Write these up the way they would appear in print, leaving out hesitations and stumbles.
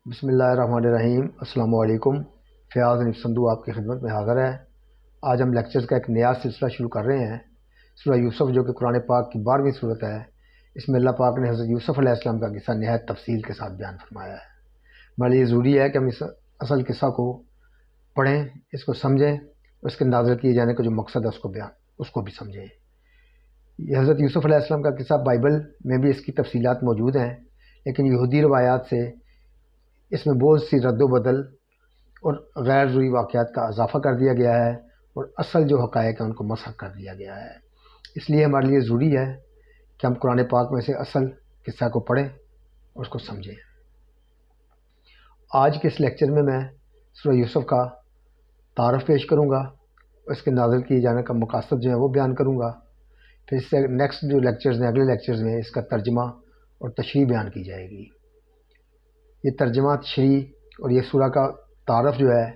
بسم اللہ الرحمن الرحیم۔ السلام علیکم۔ فیاض حنیف سندھو آپ کی خدمت میں حاضر ہے۔ آج ہم لیکچرز کا ایک نیا سلسلہ شروع کر رہے ہیں، سورہ یوسف جو کہ قرآن پاک کی 12ویں صورت ہے۔ اس میں اللہ پاک نے حضرت یوسف علیہ السلام کا قصہ نہایت تفصیل کے ساتھ بیان فرمایا ہے۔ ہمارے لیے ضروری ہے کہ ہم اس اصل قصہ کو پڑھیں، اس کو سمجھیں، اس کے نازل کیے جانے کا جو مقصد ہے اس کو بھی سمجھیں۔ یہ حضرت یوسف علیہ السلام کا قصہ بائبل میں بھی اس کی تفصیلات موجود ہیں، لیکن یہودی روایات سے اس میں بہت سی رد و بدل اور غیر ضروری واقعات کا اضافہ کر دیا گیا ہے، اور اصل جو حقائق ہیں ان کو مسخ کر دیا گیا ہے۔ اس لیے ہمارے لیے ضروری ہے کہ ہم قرآن پاک میں سے اصل قصہ کو پڑھیں اور اس کو سمجھیں۔ آج کے اس لیکچر میں سورہ یوسف کا تعارف پیش کروں گا، اس کے نازل کیے جانے کا مقاصد جو ہے وہ بیان کروں گا۔ پھر اس سے نیکسٹ جو لیکچرز ہیں، اگلے لیکچرز میں اس کا ترجمہ اور تشریح بیان کی جائے گی۔ یہ ترجمہ، تشریح اور یہ سورہ کا تعارف جو ہے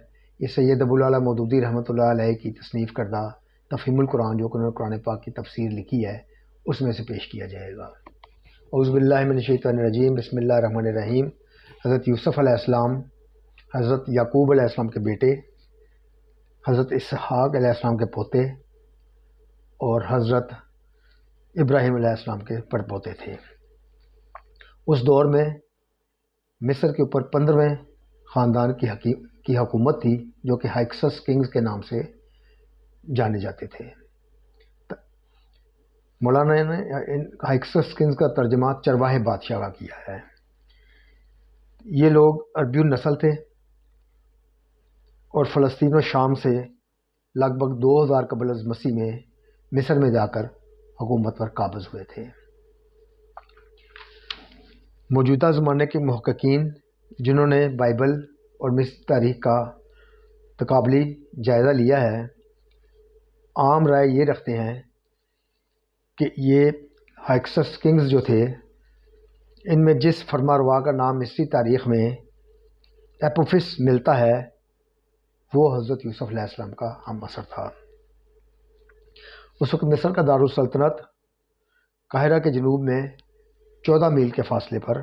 یہ سید ابو العلا مودودی رحمۃ اللہ علیہ کی تصنیف کردہ تفہیم القرآن، جو کہ انہوں نے قرآن پاک کی تفسیر لکھی ہے، اس میں سے پیش کیا جائے گا۔ اعوذ باللہ من الشیطان الرجیم، بسم اللہ الرحمن الرحیم۔ حضرت یوسف علیہ السلام حضرت یعقوب علیہ السلام کے بیٹے، حضرت اسحاق علیہ السلام کے پوتے اور حضرت ابراہیم علیہ السلام کے پڑپوتے تھے۔ اس دور میں مصر کے اوپر 15ویں خاندان کی حکومت تھی، جو کہ ہائکسس کنگز کے نام سے جانے جاتے تھے۔ مولانا نے ہائکسس کنگز کا ترجمہ چرواہے بادشاہ کا کیا ہے۔ یہ لوگ عربی النسل تھے اور فلسطین و شام سے لگ بھگ 2000 قبل از مسیح میں مصر میں جا کر حکومت پر قابض ہوئے تھے۔ موجودہ زمانے کے محققین جنہوں نے بائبل اور مصر تاریخ کا تقابلی جائزہ لیا ہے، عام رائے یہ رکھتے ہیں کہ یہ ہائکسس کنگز جو تھے، ان میں جس فرما روا کا نام مصری تاریخ میں ایپوفس ملتا ہے وہ حضرت یوسف علیہ السلام کا ہم عصر تھا۔ اس وقت مصر کا دارالسلطنت قاہرہ کے جنوب میں 14 میل کے فاصلے پر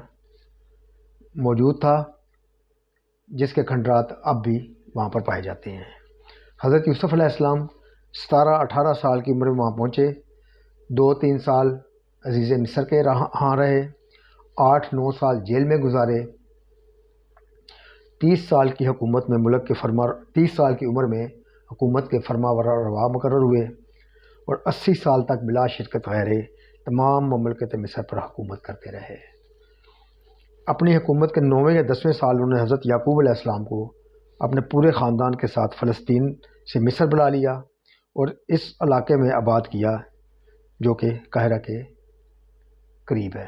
موجود تھا، جس کے کھنڈرات اب بھی وہاں پر پائے جاتے ہیں۔ حضرت یوسف علیہ السلام 17-18 سال کی عمر میں وہاں پہنچے، 2-3 سال عزیز مصر کے ہاں رہے، 8-9 سال جیل میں گزارے، 30 سال کی عمر میں حکومت کے فرما روا مقرر ہوئے، اور 80 سال تک بلا شرکت غیر تمام مملکت مصر پر حکومت کرتے رہے۔ اپنی حکومت کے 9ویں یا 10ویں سال انہوں نے حضرت یعقوب علیہ السلام کو اپنے پورے خاندان کے ساتھ فلسطین سے مصر بلا لیا اور اس علاقے میں آباد کیا جو کہ قاہرہ کے قریب ہے۔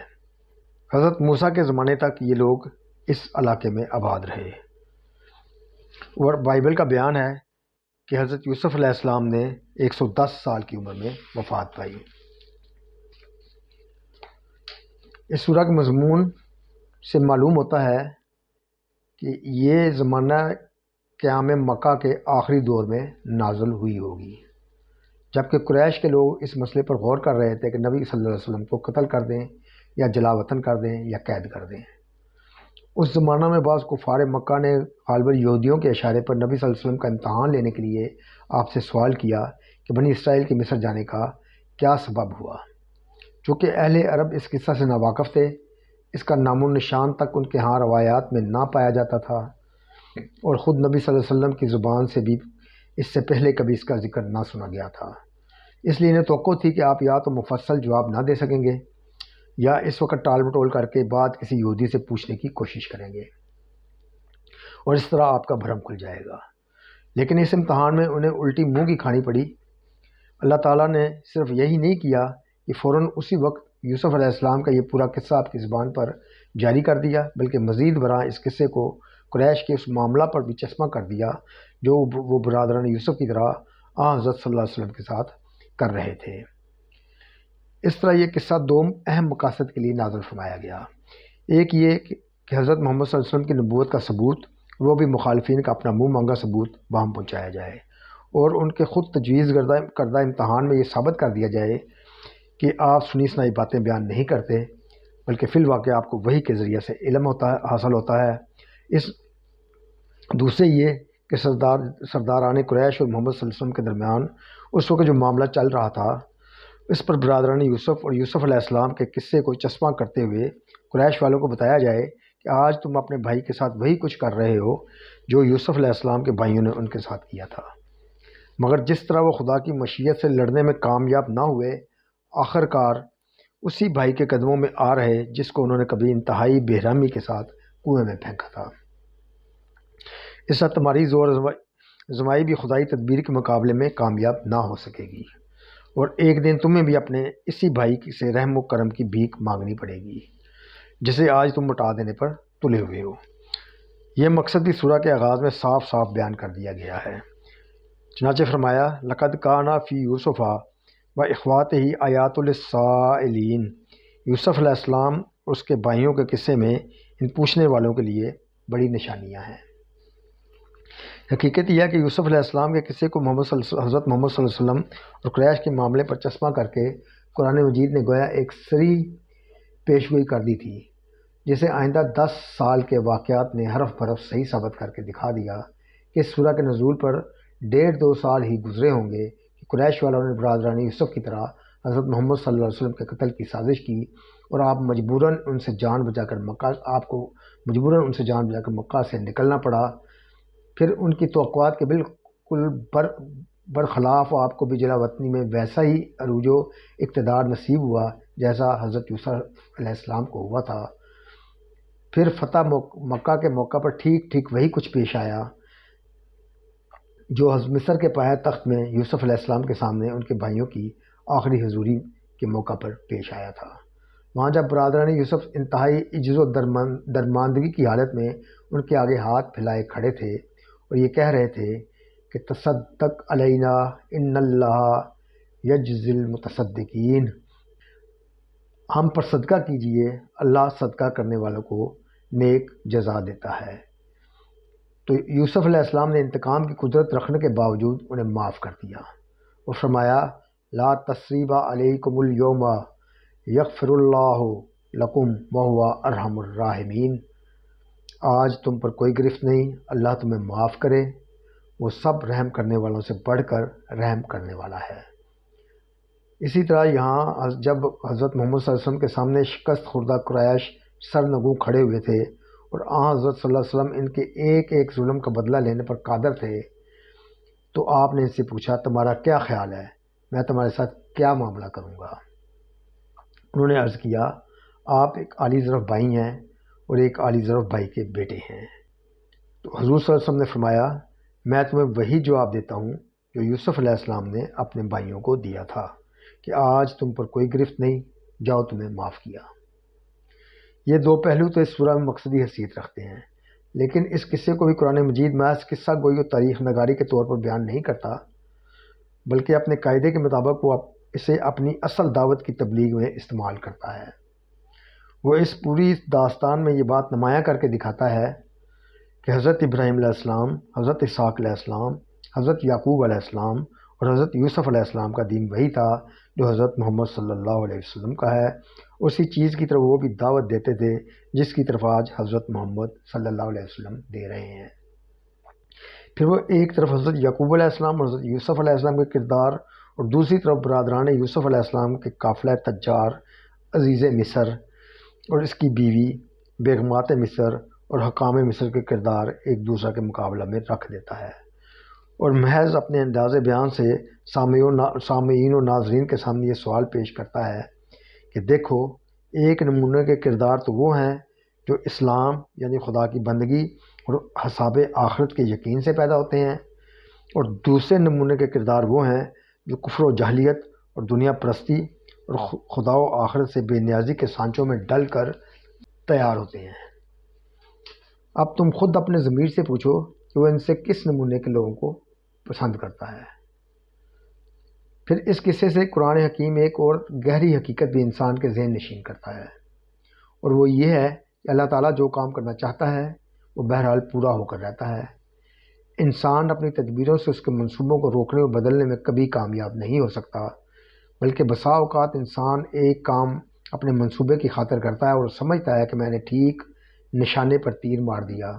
حضرت موسیٰ کے زمانے تک یہ لوگ اس علاقے میں آباد رہے، اور بائبل کا بیان ہے کہ حضرت یوسف علیہ السلام نے 110 سال کی عمر میں وفات پائی۔ اس سورہ کے مضمون سے معلوم ہوتا ہے کہ یہ زمانہ قیام مکہ کے آخری دور میں نازل ہوئی ہوگی، جبکہ قریش کے لوگ اس مسئلے پر غور کر رہے تھے کہ نبی صلی اللہ علیہ وسلم کو قتل کر دیں یا جلا وطن کر دیں یا قید کر دیں۔ اس زمانہ میں بعض کفار مکہ نے غالباً یہودیوں کے اشارے پر نبی صلی اللہ علیہ وسلم کا امتحان لینے کے لیے آپ سے سوال کیا کہ بنی اسرائیل کے مصر جانے کا کیا سبب ہوا۔ چونکہ اہل عرب اس قصہ سے ناواقف تھے، اس کا نام و نشان تک ان کے ہاں روایات میں نہ پایا جاتا تھا، اور خود نبی صلی اللہ علیہ وسلم کی زبان سے بھی اس سے پہلے کبھی اس کا ذکر نہ سنا گیا تھا۔ اس لیے انہیں توقع تھی کہ آپ یا تو مفصل جواب نہ دے سکیں گے یا اس وقت ٹال مٹول کر کے بعد کسی یہودی سے پوچھنے کی کوشش کریں گے، اور اس طرح آپ کا بھرم کھل جائے گا۔ لیکن اس امتحان میں انہیں الٹی منہ کی کھانی پڑی۔ اللہ تعالیٰ نے صرف یہی نہیں کیا کہ فوراً اسی وقت یوسف علیہ السلام کا یہ پورا قصہ آپ کی زبان پر جاری کر دیا، بلکہ مزید برآں اس قصے کو قریش کے اس معاملہ پر بھی چشمہ کر دیا جو وہ برادران یوسف کی طرح حضرت صلی اللہ علیہ وسلم کے ساتھ کر رہے تھے۔ اس طرح یہ قصہ 2 اہم مقاصد کے لیے نازل فرمایا گیا۔ ایک یہ کہ حضرت محمد صلی اللہ علیہ وسلم کی نبوت کا ثبوت، وہ بھی مخالفین کا اپنا منہ مانگا ثبوت وہاں پہنچایا جائے، اور ان کے خود تجویز کردہ امتحان میں یہ ثابت کر دیا جائے کہ آپ سنی سنائی باتیں بیان نہیں کرتے، بلکہ فی الواقع آپ کو وحی کے ذریعے سے علم حاصل ہوتا ہے، اس دوسرے یہ کہ سرداران قریش اور محمد صلی اللہ علیہ وسلم کے درمیان اس وقت جو معاملہ چل رہا تھا، اس پر برادران یوسف اور یوسف علیہ السلام کے قصے کو چسپاں کرتے ہوئے قریش والوں کو بتایا جائے کہ آج تم اپنے بھائی کے ساتھ وہی کچھ کر رہے ہو جو یوسف علیہ السلام کے بھائیوں نے ان کے ساتھ کیا تھا، مگر جس طرح وہ خدا کی مشیت سے لڑنے میں کامیاب نہ ہوئے، آخر کار اسی بھائی کے قدموں میں آ رہے جس کو انہوں نے کبھی انتہائی بےرحمی کے ساتھ کنویں میں پھینکا تھا۔ اس طرح تمہاری زور زمائی بھی خدائی تدبیر کے مقابلے میں کامیاب نہ ہو سکے گی، اور ایک دن تمہیں بھی اپنے اسی بھائی سے رحم و کرم کی بھیک مانگنی پڑے گی جسے آج تم مٹا دینے پر تلے ہوئے ہو۔ یہ مقصد بھی سورہ کے آغاز میں صاف صاف بیان کر دیا گیا ہے۔ چنانچہ فرمایا لقد کانا فی یوسف و اخواتہ آیات للسائلین، یوسف علیہ السلام اور اس کے بھائیوں کے قصے میں ان پوچھنے والوں کے لیے بڑی نشانیاں ہیں۔ حقیقت یہ ہے کہ یوسف علیہ السلام کے قصے کو حضرت محمد صلی اللہ علیہ وسلم اور قریش کے معاملے پر چسپاں کر کے قرآن مجید نے گویا ایک سری پیشگوئی کر دی تھی، جسے آئندہ 10 سال کے واقعات نے حرف برف صحیح ثابت کر کے دکھا دیا کہ اس سورہ کے نزول پر 1.5-2 سال ہی گزرے ہوں گے کہ قریش والوں نے برادران یوسف کی طرح حضرت محمد صلی اللہ علیہ وسلم کے قتل کی سازش کی، اور آپ کو مجبوراً ان سے جان بچا کر مکہ سے نکلنا پڑا۔ پھر ان کی توقعات کے بالکل برخلاف آپ کو بھی جلا وطنی میں ویسا ہی عروج و اقتدار نصیب ہوا جیسا حضرت یوسف علیہ السلام کو ہوا تھا۔ پھر فتح مکہ کے موقع پر ٹھیک وہی کچھ پیش آیا جو مصر کے پایہ تخت میں یوسف علیہ السلام کے سامنے ان کے بھائیوں کی آخری حضوری کے موقع پر پیش آیا تھا۔ وہاں جب برادران یوسف انتہائی عجز و درماندگی کی حالت میں ان کے آگے ہاتھ پھیلائے کھڑے تھے اور یہ کہہ رہے تھے کہ تصدق علینا ان اللہ یجزی المتصدقین، ہم پر صدقہ کیجئے، اللہ صدقہ کرنے والوں کو نیک جزا دیتا ہے۔ تو یوسف علیہ السلام نے انتقام کی قدرت رکھنے کے باوجود انہیں معاف کر دیا اور فرمایا لا تثریب علیکم اليوم یغفر اللہ لکم وہو ارحم الراحمین، آج تم پر کوئی گرفت نہیں، اللہ تمہیں معاف کرے، وہ سب رحم کرنے والوں سے بڑھ کر رحم کرنے والا ہے۔ اسی طرح یہاں جب حضرت محمد صلی اللہ علیہ وسلم کے سامنے شکست خوردہ قریش سرنگوں کھڑے ہوئے تھے اور حضرت صلی اللہ علیہ وسلم ان کے ایک ظلم کا بدلہ لینے پر قادر تھے، تو آپ نے ان سے پوچھا تمہارا کیا خیال ہے، میں تمہارے ساتھ کیا معاملہ کروں گا؟ انہوں نے عرض کیا آپ ایک عالی ظرف بھائی ہیں اور ایک عالی ظرف بھائی کے بیٹے ہیں۔ تو حضور صلی اللہ علیہ وسلم نے فرمایا میں تمہیں وہی جواب دیتا ہوں جو یوسف علیہ السلام نے اپنے بھائیوں کو دیا تھا کہ آج تم پر کوئی گرفت نہیں، جاؤ تمہیں معاف کیا۔ یہ دو پہلو تو اس سورہ میں مقصدی حیثیت رکھتے ہیں، لیکن اس قصے کو بھی قرآن مجید محض قصہ گوئی و تاریخ نگاری کے طور پر بیان نہیں کرتا، بلکہ اپنے قاعدے کے مطابق وہ اسے اپنی اصل دعوت کی تبلیغ میں استعمال کرتا ہے۔ وہ اس پوری داستان میں یہ بات نمایاں کر کے دکھاتا ہے کہ حضرت ابراہیم علیہ السلام، حضرت اسحاق علیہ السلام، حضرت یعقوب علیہ السلام اور حضرت یوسف علیہ السلام کا دین وہی تھا جو حضرت محمد صلی اللہ علیہ وسلم کا ہے، اسی چیز کی طرف وہ بھی دعوت دیتے تھے جس کی طرف آج حضرت محمد صلی اللہ علیہ وسلم دے رہے ہیں۔ پھر وہ ایک طرف حضرت یعقوب علیہ السلام اور حضرت یوسف علیہ السلام کے کردار اور دوسری طرف برادران یوسف علیہ السلام کے قافلہ تجار، عزیز مصر اور اس کی بیوی، بیگمات مصر اور حکام مصر کے کردار ایک دوسرے کے مقابلہ میں رکھ دیتا ہے، اور محض اپنے انداز بیان سے سامعین و ناظرین کے سامنے یہ سوال پیش کرتا ہے کہ دیکھو ایک نمونے کے کردار تو وہ ہیں جو اسلام یعنی خدا کی بندگی اور حساب آخرت کے یقین سے پیدا ہوتے ہیں، اور دوسرے نمونے کے کردار وہ ہیں جو کفر و جاہلیت اور دنیا پرستی اور خدا و آخرت سے بے نیازی کے سانچوں میں ڈل کر تیار ہوتے ہیں۔ اب تم خود اپنے ضمیر سے پوچھو کہ وہ ان سے کس نمونے کے لوگوں کو پسند کرتا ہے۔ پھر اس قصے سے قرآن حکیم ایک اور گہری حقیقت بھی انسان کے ذہن نشین کرتا ہے، اور وہ یہ ہے کہ اللہ تعالیٰ جو کام کرنا چاہتا ہے وہ بہرحال پورا ہو کر رہتا ہے۔ انسان اپنی تدبیروں سے اس کے منصوبوں کو روکنے اور بدلنے میں کبھی کامیاب نہیں ہو سکتا، بلکہ بسا اوقات انسان ایک کام اپنے منصوبے کی خاطر کرتا ہے اور سمجھتا ہے کہ میں نے ٹھیک نشانے پر تیر مار دیا،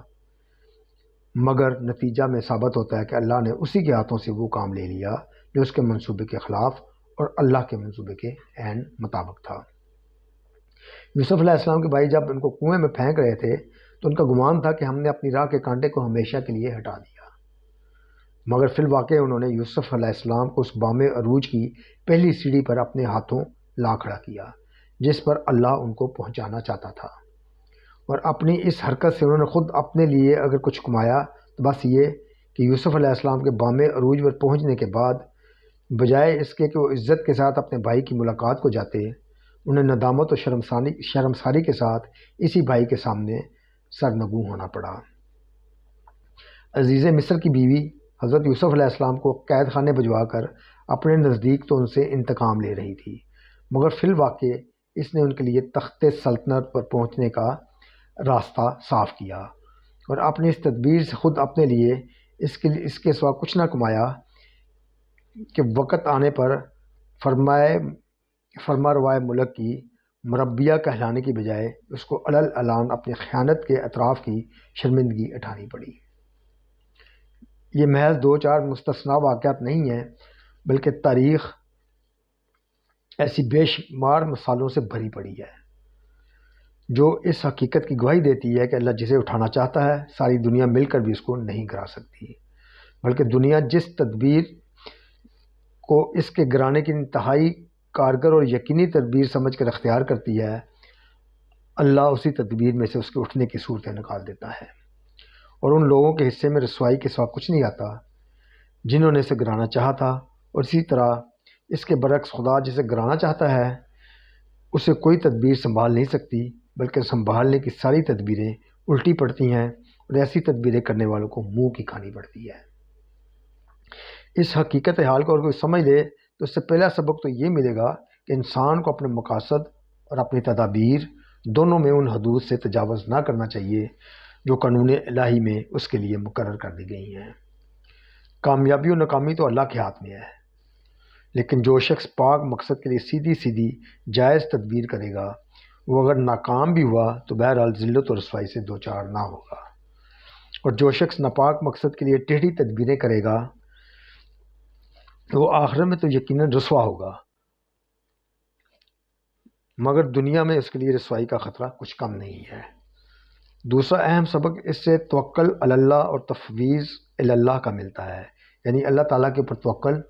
مگر نتیجہ میں ثابت ہوتا ہے کہ اللہ نے اسی کے ہاتھوں سے وہ کام لے لیا جو اس کے منصوبے کے خلاف اور اللہ کے منصوبے کے عین مطابق تھا۔ یوسف علیہ السلام کے بھائی جب ان کو کنویں میں پھینک رہے تھے تو ان کا گمان تھا کہ ہم نے اپنی راہ کے کانٹے کو ہمیشہ کے لیے ہٹا دیا، مگر فی الواقع انہوں نے یوسف علیہ السلام کو اس بام عروج کی پہلی سیڑھی پر اپنے ہاتھوں لا کھڑا کیا جس پر اللہ ان کو پہنچانا چاہتا تھا، اور اپنی اس حرکت سے انہوں نے خود اپنے لیے اگر کچھ کمایا تو بس یہ کہ یوسف علیہ السلام کے بام عروج پر پہنچنے کے بعد بجائے اس کے کہ وہ عزت کے ساتھ اپنے بھائی کی ملاقات کو جاتے، انہیں ندامت و شرمساری کے ساتھ اسی بھائی کے سامنے سرنگوں ہونا پڑا۔ عزیز مصر کی بیوی حضرت یوسف علیہ السلام کو قید خانے بھجوا کر اپنے نزدیک تو ان سے انتقام لے رہی تھی، مگر فی الواقع اس نے ان کے لیے تخت سلطنت پر پہنچنے کا راستہ صاف کیا، اور اپنی اس تدبیر سے خود اپنے لیے اس کے سوا کچھ نہ کمایا کہ وقت آنے پر فرما روائے ملک کی مربیہ کہلانے کی بجائے اس کو علل اعلان اپنی خیانت کے اطراف کی شرمندگی اٹھانی پڑی۔ یہ محض 2-4 مستثنی واقعات نہیں ہیں، بلکہ تاریخ ایسی بے شمار مثالوں سے بھری پڑی ہے جو اس حقیقت کی گواہی دیتی ہے کہ اللہ جسے اٹھانا چاہتا ہے ساری دنیا مل کر بھی اس کو نہیں گرا سکتی، بلکہ دنیا جس تدبیر کو اس کے گرانے کی انتہائی کارگر اور یقینی تدبیر سمجھ کر اختیار کرتی ہے، اللہ اسی تدبیر میں سے اس کے اٹھنے کی صورتیں نکال دیتا ہے، اور ان لوگوں کے حصے میں رسوائی کے سوا کچھ نہیں آتا جنہوں نے اسے گرانا چاہا تھا، اور اسی طرح اس کے برعکس خدا جسے گرانا چاہتا ہے اسے کوئی تدبیر سنبھال نہیں سکتی، بلکہ سنبھالنے کی ساری تدبیریں الٹی پڑتی ہیں اور ایسی تدبیریں کرنے والوں کو منہ کی کھانی پڑتی ہے۔ اس حقیقت حال کو اگر کوئی سمجھ لے تو اس سے پہلا سبق تو یہ ملے گا کہ انسان کو اپنے مقاصد اور اپنی تدابیر دونوں میں ان حدود سے تجاوز نہ کرنا چاہیے جو قانون الہی میں اس کے لیے مقرر کر دی گئی ہیں۔ کامیابی و ناکامی تو اللہ کے ہاتھ میں ہے، لیکن جو شخص پاک مقصد کے لیے سیدھی سیدھی جائز تدبیر کرے گا وہ اگر ناکام بھی ہوا تو بہرحال ذلت و رسوائی سے دوچار نہ ہوگا، اور جو شخص ناپاک مقصد کے لیے ٹیڑھی تدبیریں کرے گا وہ آخرت میں تو یقیناً رسوا ہوگا، مگر دنیا میں اس کے لیے رسوائی کا خطرہ کچھ کم نہیں ہے۔ دوسرا اہم سبق اس سے توکل علی اللہ اور تفویض الی اللہ کا ملتا ہے، یعنی اللہ تعالیٰ کے اوپر توکل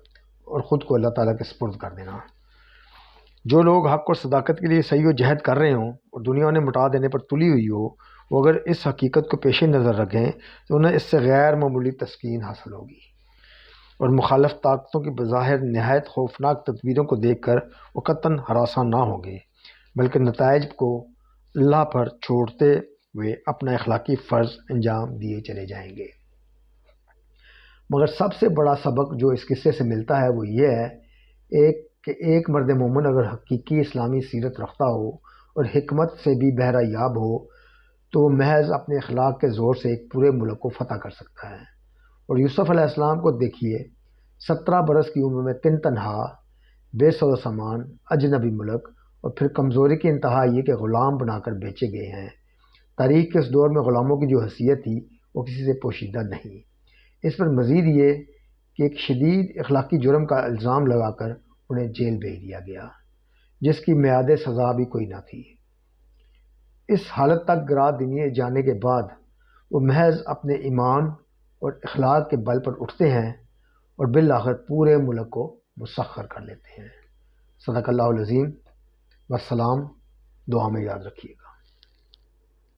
اور خود کو اللہ تعالیٰ کے سپرد کر دینا۔ جو لوگ حق اور صداقت کے لیے سعی و جہد کر رہے ہوں اور دنیا انہیں مٹا دینے پر تلی ہوئی ہو، وہ اگر اس حقیقت کو پیش نظر رکھیں تو انہیں اس سے غیر معمولی تسکین حاصل ہوگی، اور مخالف طاقتوں کی بظاہر نہایت خوفناک تدبیروں کو دیکھ کر وہ قطعاً ہراساں نہ ہوں گے، بلکہ نتائج کو اللہ پر چھوڑتے ہوئے اپنا اخلاقی فرض انجام دیے چلے جائیں گے۔ مگر سب سے بڑا سبق جو اس قصے سے ملتا ہے وہ یہ ہے کہ ایک مرد مومن اگر حقیقی اسلامی سیرت رکھتا ہو اور حکمت سے بھی بہرہ یاب ہو تو وہ محض اپنے اخلاق کے زور سے ایک پورے ملک کو فتح کر سکتا ہے۔ اور یوسف علیہ السلام کو دیکھیے، 17 برس کی عمر میں تنہا بے سود و سامان اجنبی ملک، اور پھر کمزوری کی انتہا یہ کہ غلام بنا کر بیچے گئے ہیں۔ تاریخ کے اس دور میں غلاموں کی جو حیثیت تھی وہ کسی سے پوشیدہ نہیں۔ اس پر مزید یہ کہ ایک شدید اخلاقی جرم کا الزام لگا کر انہیں جیل بھیج دیا گیا جس کی میعاد سزا بھی کوئی نہ تھی۔ اس حالت تک گرا دیے جانے کے بعد وہ محض اپنے ایمان اور اخلاق کے بل پر اٹھتے ہیں اور بالآخر پورے ملک کو مسخر کر لیتے ہیں۔ صدق اللہ العظیم، والسلام، دعا میں یاد رکھیے گا۔